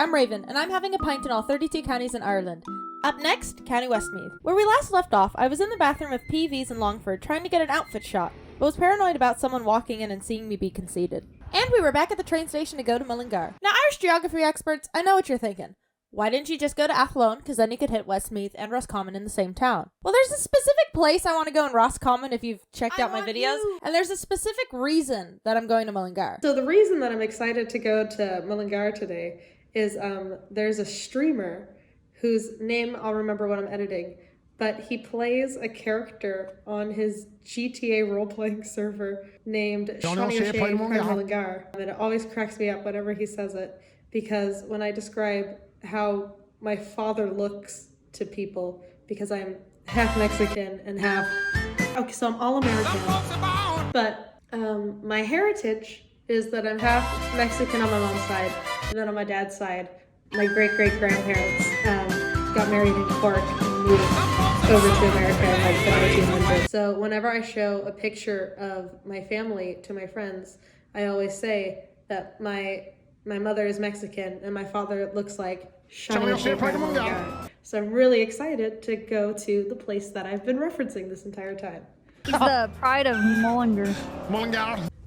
I'm Raven, and I'm having a pint in all 32 counties in Ireland. Up next, County Westmeath. Where we last left off, I was in the bathroom with PVs in Longford trying to get an outfit shot, but was paranoid about someone walking in and seeing me be conceited. And we were back at the train station to go to Mullingar. Now, Irish geography experts, I know what you're thinking. Why didn't you just go to Athlone, because then you could hit Westmeath and Roscommon in the same town? Well, there's a specific place I want to go in Roscommon if you've checked out my videos, and there's a specific reason that I'm going to Mullingar. So the reason that I'm excited to go to Mullingar today is there's a streamer whose name I'll remember when I'm editing, but he plays a character on his GTA role-playing server named Shawnee O'Shea from Mullingar. And it always cracks me up whenever he says it, because when I describe how my father looks to people, because I'm half Mexican and half... Okay, so I'm all American, but my heritage is that I'm half Mexican on my mom's side, and then on my dad's side, my great-great-grandparents got married in Cork and moved over to America in like the 1900s. So whenever I show a picture of my family to my friends, I always say that my mother is Mexican and my father looks like Shawnee O'Shea from Mullingar. So I'm really excited to go to the place that I've been referencing this entire time. He's the pride of Mullingar.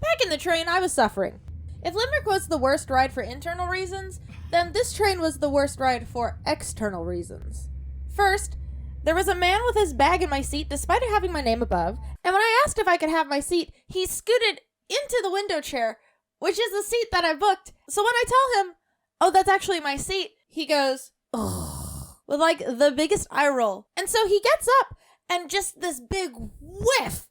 Back in the train, I was suffering. If Limerick was the worst ride for internal reasons, then this train was the worst ride for external reasons. First, there was a man with his bag in my seat despite it having my name above, and when I asked if I could have my seat, he scooted into the window chair, which is the seat that I booked. So when I tell him, oh, that's actually my seat, he goes, oh, with like the biggest eye roll. And so he gets up and just this big whiff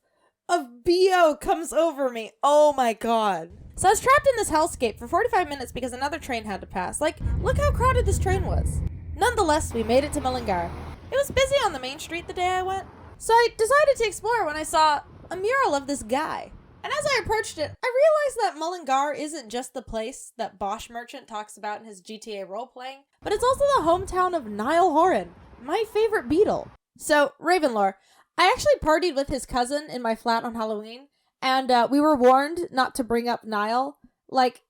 of BO comes over me. Oh my God. So I was trapped in this hellscape for 45 minutes because another train had to pass. Like, look how crowded this train was. Nonetheless, we made it to Mullingar. It was busy on the main street the day I went, so I decided to explore when I saw a mural of this guy. And as I approached it, I realized that Mullingar isn't just the place that Bosch Merchant talks about in his GTA role-playing, but it's also the hometown of Niall Horan, my favorite Beatle. So, Ravenlore, I actually partied with his cousin in my flat on Halloween, and we were warned not to bring up Niall. Like,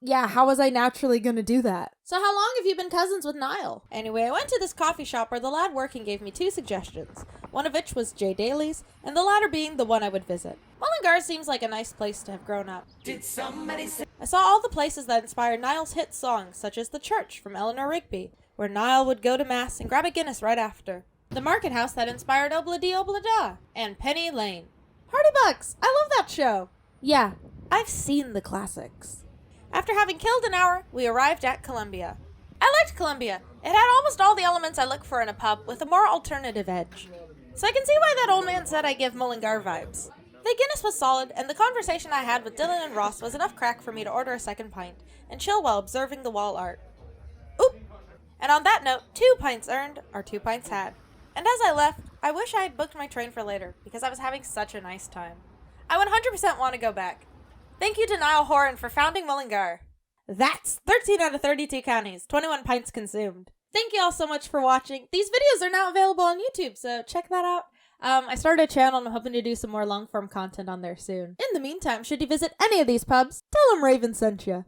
yeah, how was I naturally gonna do that? So how long have you been cousins with Niall? Anyway, I went to this coffee shop where the lad working gave me 2 suggestions, one of which was Jay Daly's, and the latter being the one I would visit. Mullingar seems like a nice place to have grown up. Did somebody say? I saw all the places that inspired Niall's hit songs, such as the church from Eleanor Rigby, where Niall would go to mass and grab a Guinness right after. The market house that inspired Obla Di Obla Da, and Penny Lane. Hardy Bucks! I love that show! Yeah, I've seen the classics. After having killed an hour, we arrived at Columbia. I liked Columbia. It had almost all the elements I look for in a pub with a more alternative edge. So I can see why that old man said I give Mullingar vibes. The Guinness was solid, and the conversation I had with Dylan and Ross was enough crack for me to order a second pint and chill while observing the wall art. Oop! And on that note, 2 pints earned are 2 pints had. And as I left, I wish I had booked my train for later because I was having such a nice time. I 100% want to go back. Thank you to Niall Horan for founding Mullingar. That's 13 out of 32 counties, 21 pints consumed. Thank you all so much for watching. These videos are now available on YouTube, so check that out. I started a channel and I'm hoping to do some more long-form content on there soon. In the meantime, should you visit any of these pubs, tell them Raven sent you.